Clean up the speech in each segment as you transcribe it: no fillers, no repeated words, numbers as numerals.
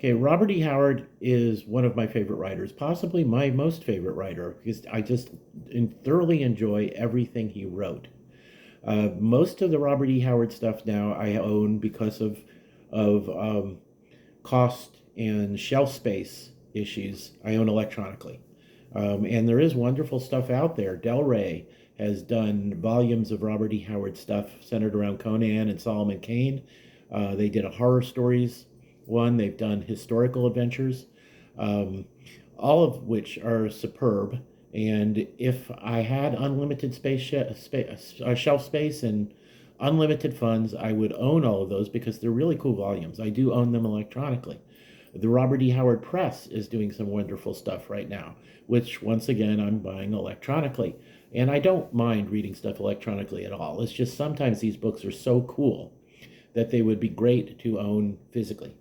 Okay, Robert E. Howard is one of my favorite writers, possibly my most favorite writer, because I just thoroughly enjoy everything he wrote. Most of the Robert E. Howard stuff now I own because of cost and shelf space issues. I own electronically, and there is wonderful stuff out there. Del Rey has done volumes of Robert E. Howard stuff centered around Conan and Solomon Kane. They did a horror stories one. They've done historical adventures, um, all of which are superb. And if I had unlimited shelf space and unlimited funds, I would own all of those because they're really cool volumes. I do own them electronically. The Robert E. Howard Press is doing some wonderful stuff right now, which once again I'm buying electronically. And I don't mind reading stuff electronically at all. It's just sometimes these books are so cool that they would be great to own physically.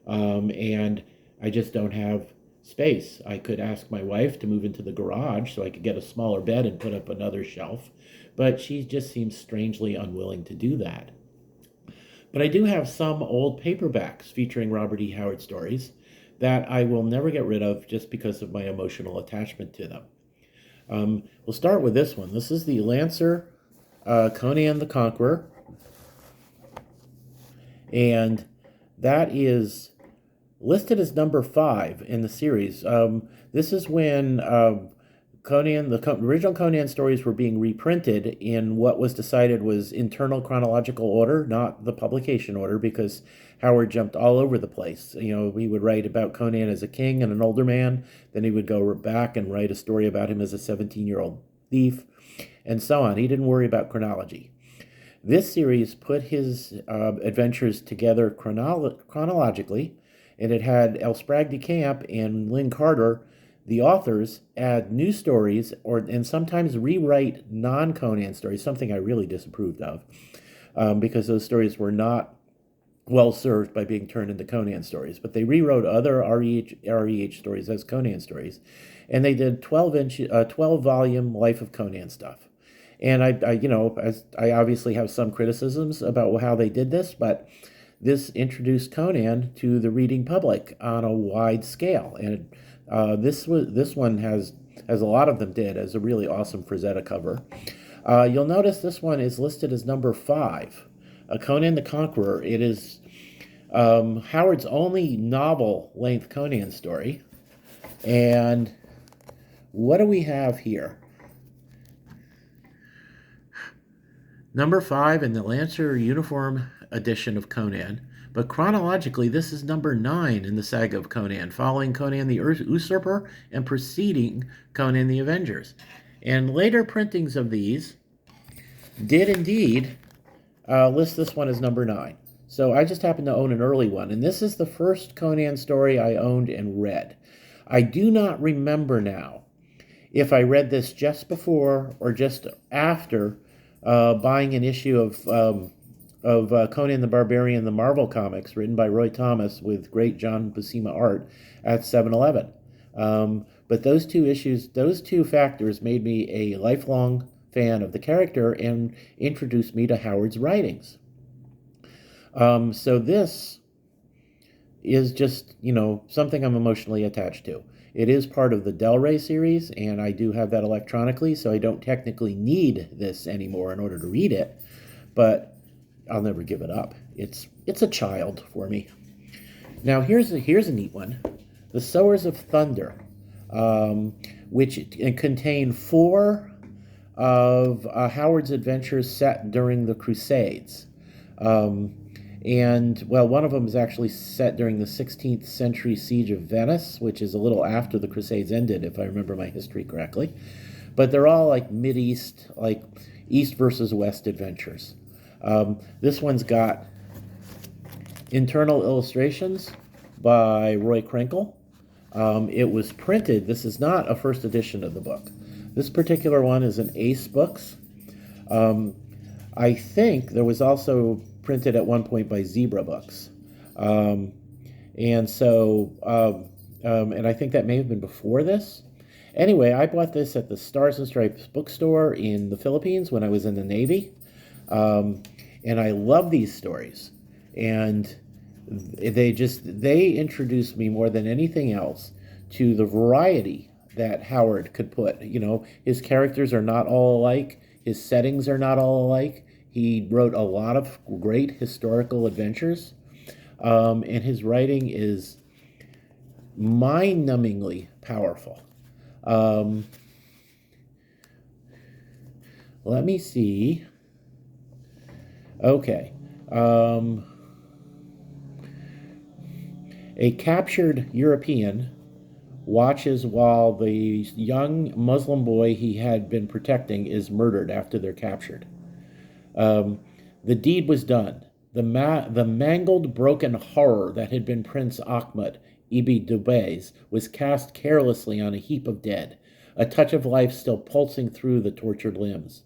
And I just don't have space. I could ask my wife to move into the garage so I could get a smaller bed and put up another shelf, but she just seems strangely unwilling to do that. But I do have some old paperbacks featuring Robert E. Howard stories that I will never get rid of just because of my emotional attachment to them. We'll start with this one. This is the Lancer Conan the Conqueror, and that is listed as number 5 in the series. This is when Conan, the original Conan stories were being reprinted in what was decided was internal chronological order, not the publication order, because Howard jumped all over the place. You know, he would write about Conan as a king and an older man, then he would go back and write a story about him as a 17-year-old thief, and so on. He didn't worry about chronology. This series put his adventures together chronologically, and it had L. Sprague de Camp and Lynn Carter, the authors, add new stories and sometimes rewrite non-Conan stories, something I really disapproved of, because those stories were not well served by being turned into Conan stories. But they rewrote other REH stories as Conan stories, and they did 12-volume Life of Conan stuff. And I obviously have some criticisms about how they did this, but this introduced Conan to the reading public on a wide scale, and this one has, as a lot of them did, as a really awesome Frazetta cover. You'll notice this one is listed as number 5, Conan the Conqueror. It is Howard's only novel-length Conan story. And what do we have here? Number 5 in the Lancer Uniform edition of Conan, but chronologically this is number 9 in the saga of Conan, following Conan the Usurper and preceding Conan the Avengers. And later printings of these did indeed list this one as number 9. So I just happen to own an early one, and this is the first Conan story I owned and read. I do not remember now if I read this just before or just after buying an issue of Conan the Barbarian, the Marvel Comics, written by Roy Thomas with great John Buscema art at 7-Eleven. But those two factors made me a lifelong fan of the character and introduced me to Howard's writings. So this is just, something I'm emotionally attached to. It is part of the Del Rey series, and I do have that electronically, so I don't technically need this anymore in order to read it, but I'll never give it up. It's a child for me. Now here's a neat one, The Sowers of Thunder, which contain 4 of Howard's adventures set during the Crusades. And, well, one of them is actually set during the 16th century siege of Venice, which is a little after the Crusades ended, if I remember my history correctly. But they're all like Mideast, like East versus West adventures. This one's got internal illustrations by Roy Krinkle. It was printed. This is not a first edition of the book. This particular one is an Ace Books. I think there was also printed at one point by Zebra Books. And I think that may have been before this. Anyway, I bought this at the Stars and Stripes bookstore in the Philippines when I was in the Navy. And I love these stories. And They introduced me more than anything else to the variety that Howard could put. You know, his characters are not all alike, his settings are not all alike. He wrote a lot of great historical adventures, and his writing is mind-numbingly powerful. Um, Let me see. Okay. Um, a captured European watches while the young Muslim boy he had been protecting is murdered after they're captured. Um, the deed was done. The mangled, broken horror that had been Prince Ahmed Ibn Dubais was cast carelessly on a heap of dead, a touch of life still pulsing through the tortured limbs.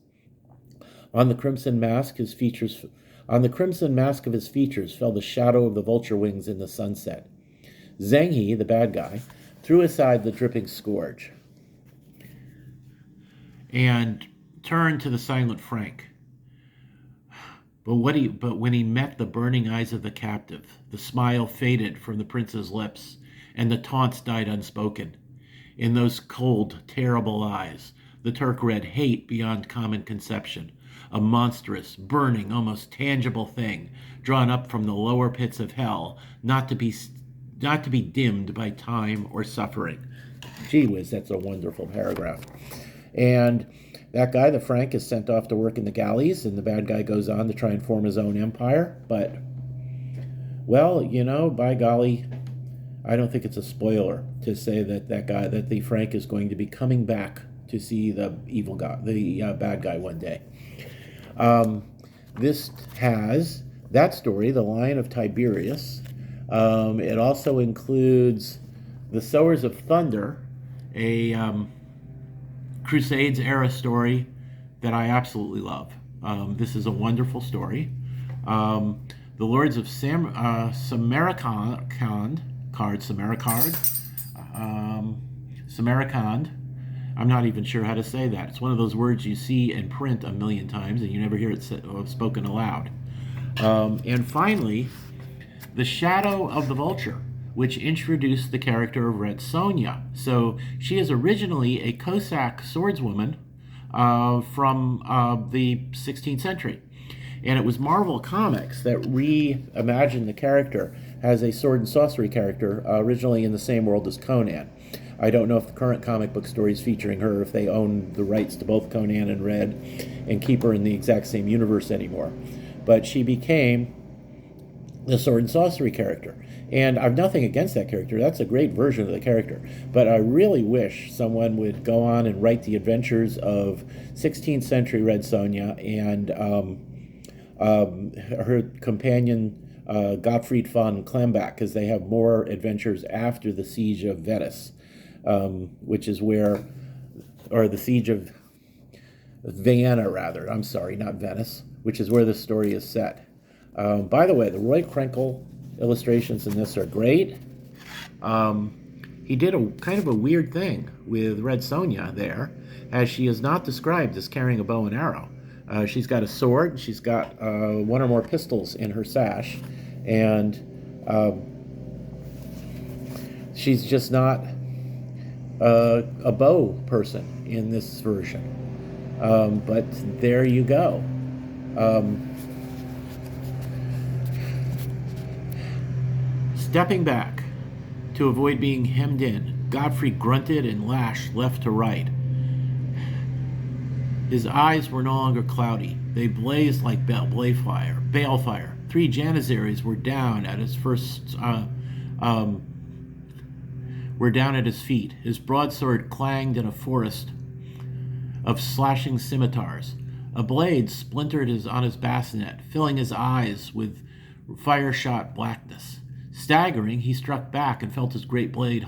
On the crimson mask, his features on the crimson mask of his features fell the shadow of the vulture wings in the sunset. Zheng, the bad guy, threw aside the dripping scourge and turned to the silent Frank. But when he met the burning eyes of the captive, the smile faded from the prince's lips, and the taunts died unspoken. In those cold, terrible eyes, the Turk read hate beyond common conception, a monstrous, burning, almost tangible thing, drawn up from the lower pits of hell, not to be dimmed by time or suffering. Gee whiz, that's a wonderful paragraph. And that guy, the Frank, is sent off to work in the galleys, and the bad guy goes on to try and form his own empire. But, well, you know, by golly, I don't think it's a spoiler to say that that the Frank, is going to be coming back to see the evil guy, the bad guy, one day. This has that story, The Lion of Tiberias. It also includes The Sowers of Thunder, a Crusades era story that I absolutely love. This is a wonderful story. The Lords of Samarkand, Samarkand. I'm not even sure how to say that. It's one of those words you see in print a million times and you never hear it spoken aloud. And finally, The Shadow of the Vulture, which introduced the character of Red Sonja. So she is originally a Cossack swordswoman from the 16th century. And it was Marvel Comics that reimagined the character as a sword and sorcery character, originally in the same world as Conan. I don't know if the current comic book stories featuring her, if they own the rights to both Conan and Red and keep her in the exact same universe anymore. But she became the sword and sorcery character. And I've nothing against that character. That's a great version of the character. But I really wish someone would go on and write the adventures of 16th century Red Sonja and her companion Gottfried von Klembach, because they have more adventures after the siege of Venice, which is where, or the siege of Vienna, rather. I'm sorry, not Venice, which is where the story is set. By the way, the Roy Krenkel illustrations in this are great. He did a kind of a weird thing with Red Sonja there, as she is not described as carrying a bow and arrow. She's got a sword, she's got one or more pistols in her sash, and she's just not a bow person in this version. But there you go. Stepping back to avoid being hemmed in, Godfrey grunted and lashed left to right. His eyes were no longer cloudy. They blazed like balefire. 3 Janissaries were down at his feet. His broadsword clanged in a forest of slashing scimitars. A blade splintered on his bassinet, filling his eyes with fire-shot blackness. Staggering, he struck back and felt his great blade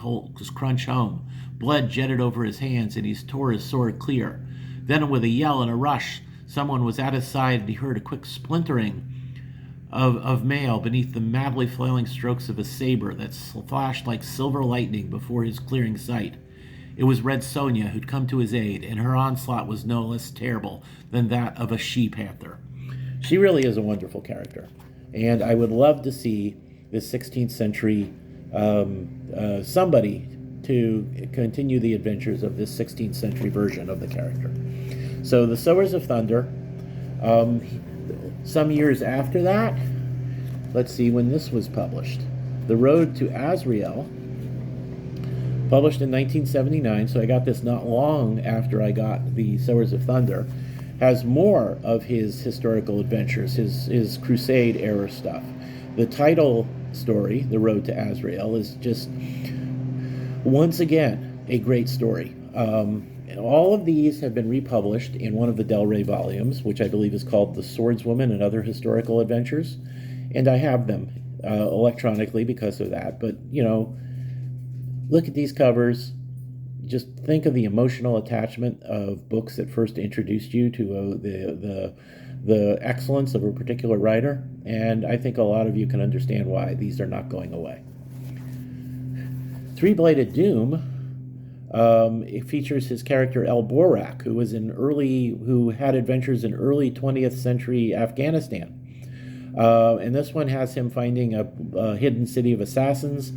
crunch home. Blood jetted over his hands, and he tore his sword clear. Then, with a yell and a rush, someone was at his side, and he heard a quick splintering of mail beneath the madly flailing strokes of a saber that flashed like silver lightning before his clearing sight. It was Red Sonja who'd come to his aid, and her onslaught was no less terrible than that of a she-panther. She really is a wonderful character, and I would love to see this 16th century somebody to continue the adventures of this 16th century version of the character. So the Sowers of Thunder, some years after that, let's see when this was published. The Road to Azrael, published in 1979, so I got this not long after I got the Sowers of Thunder, has more of his historical adventures, his Crusade era stuff. The title story, The Road to Azrael, is just, once again, a great story. All of these have been republished in one of the Del Rey volumes, which I believe is called The Swordswoman and Other Historical Adventures, and I have them electronically because of that. But, you know, look at these covers. Just think of the emotional attachment of books that first introduced you to the excellence of a particular writer, and I think a lot of you can understand why these are not going away. Three-Bladed Doom, it features his character El Borak, who had adventures in early 20th century Afghanistan. And this one has him finding a hidden city of assassins.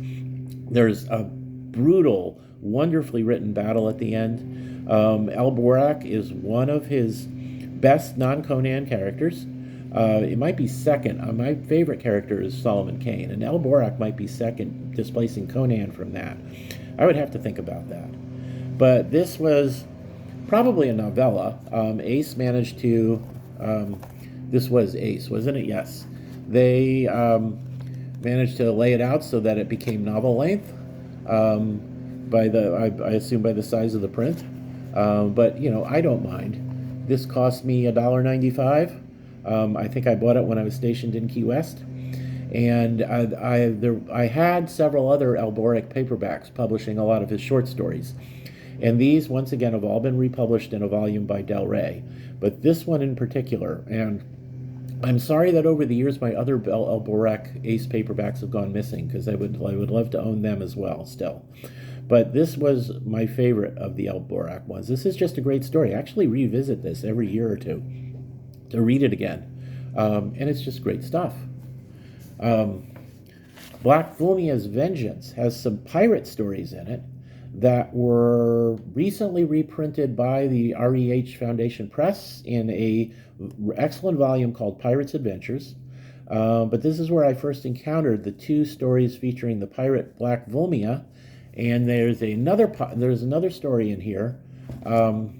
There's a brutal, wonderfully written battle at the end. El Borak is one of his best non-Conan characters. It might be second. My favorite character is Solomon Kane, and El Borak might be second, displacing Conan from that. I would have to think about that. But this was probably a novella. Ace managed to... this was Ace, wasn't it? Yes. They managed to lay it out so that it became novel length. I assume by the size of the print. But, you know, I don't mind. This cost me $1.95. I think I bought it when I was stationed in Key West. And I had several other Alborec paperbacks publishing a lot of his short stories. And these, once again, have all been republished in a volume by Del Rey. But this one in particular, and I'm sorry that over the years my other Alborec Ace paperbacks have gone missing, because I would love to own them as well still. But this was my favorite of the Alborec ones. This is just a great story. I actually revisit this every year or two to read it again. And it's just great stuff. Black Fulmia's Vengeance has some pirate stories in it that were recently reprinted by the REH Foundation Press in a excellent volume called Pirate's Adventures. But this is where I first encountered the two stories featuring the pirate Black Fulmia, and there's another story in here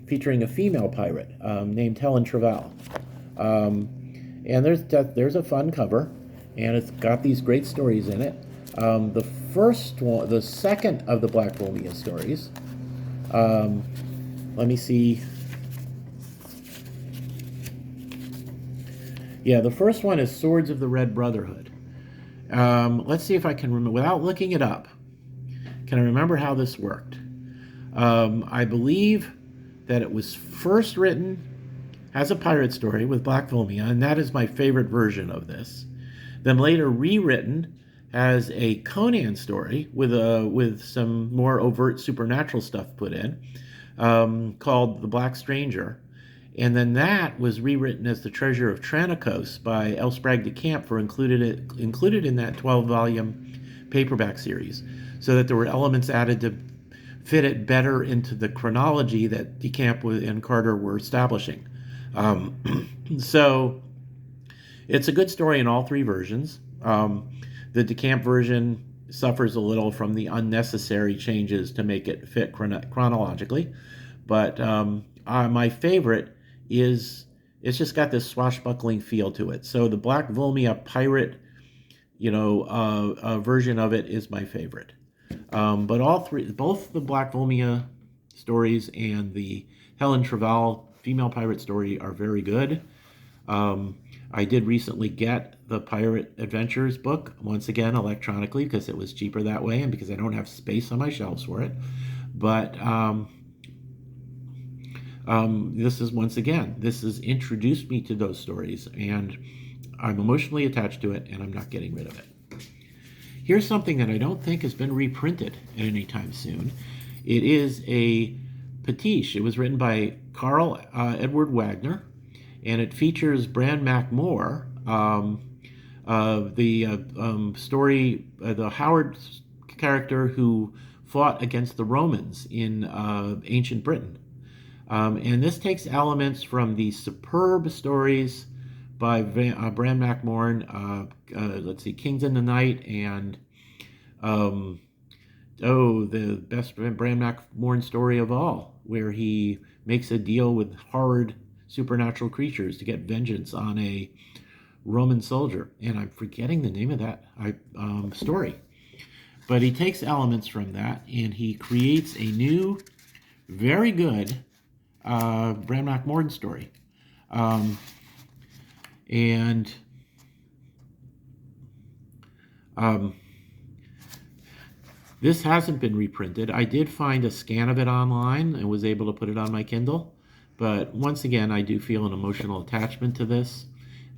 featuring a female pirate named Helen Treval. And there's a fun cover, and it's got these great stories in it. The second of the Black Fulmia stories, let me see. Yeah, the first one is Swords of the Red Brotherhood. Let's see if I can remember, without looking it up, can I remember how this worked? I believe that it was first written as a pirate story with Black Fulmia, and that is my favorite version of this. Then later rewritten as a Conan story with some more overt supernatural stuff put in, called The Black Stranger. And then that was rewritten as The Treasure of Tranikos by L. Sprague de Camp for included in that 12-volume paperback series, so that there were elements added to fit it better into the chronology that de Camp and Carter were establishing. So it's a good story in all three versions. The de Camp version suffers a little from the unnecessary changes to make it fit chronologically, but my favorite is it's just got this swashbuckling feel to it. So the Black Fulmia pirate, version of it is my favorite. But both the Black Fulmia stories and the Helen Treval female pirate story are very good. I did recently get the Pirate Adventures book, once again electronically, because it was cheaper that way and because I don't have space on my shelves for it. But this has introduced me to those stories, and I'm emotionally attached to it, and I'm not getting rid of it. Here's something that I don't think has been reprinted anytime soon. It is a pastiche. It was written by Carl Edward Wagner, and it features Bran MacMore, The story, the Howard character who fought against the Romans in ancient Britain. And this takes elements from the superb stories by Bran McMorn, let's see, Kings in the Night, and um, the best Bran McMorn story of all, where he makes a deal with horrid supernatural creatures to get vengeance on a Roman soldier. And I'm forgetting the name of that story. But he takes elements from that and he creates a new, very good Bran McMorn story. Um, and um, This hasn't been reprinted. I did find a scan of it online and was able to put it on my Kindle. But once again, I do feel an emotional attachment to this.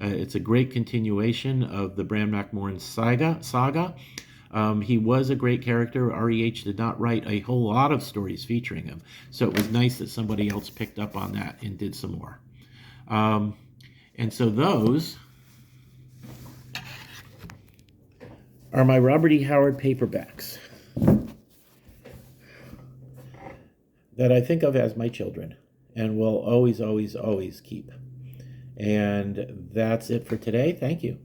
It's a great continuation of the Bran McMorn saga. He was a great character. REH did not write a whole lot of stories featuring him. So it was nice that somebody else picked up on that and did some more. And so those are my Robert E. Howard paperbacks that I think of as my children and will always, always, always keep. And that's it for today. Thank you.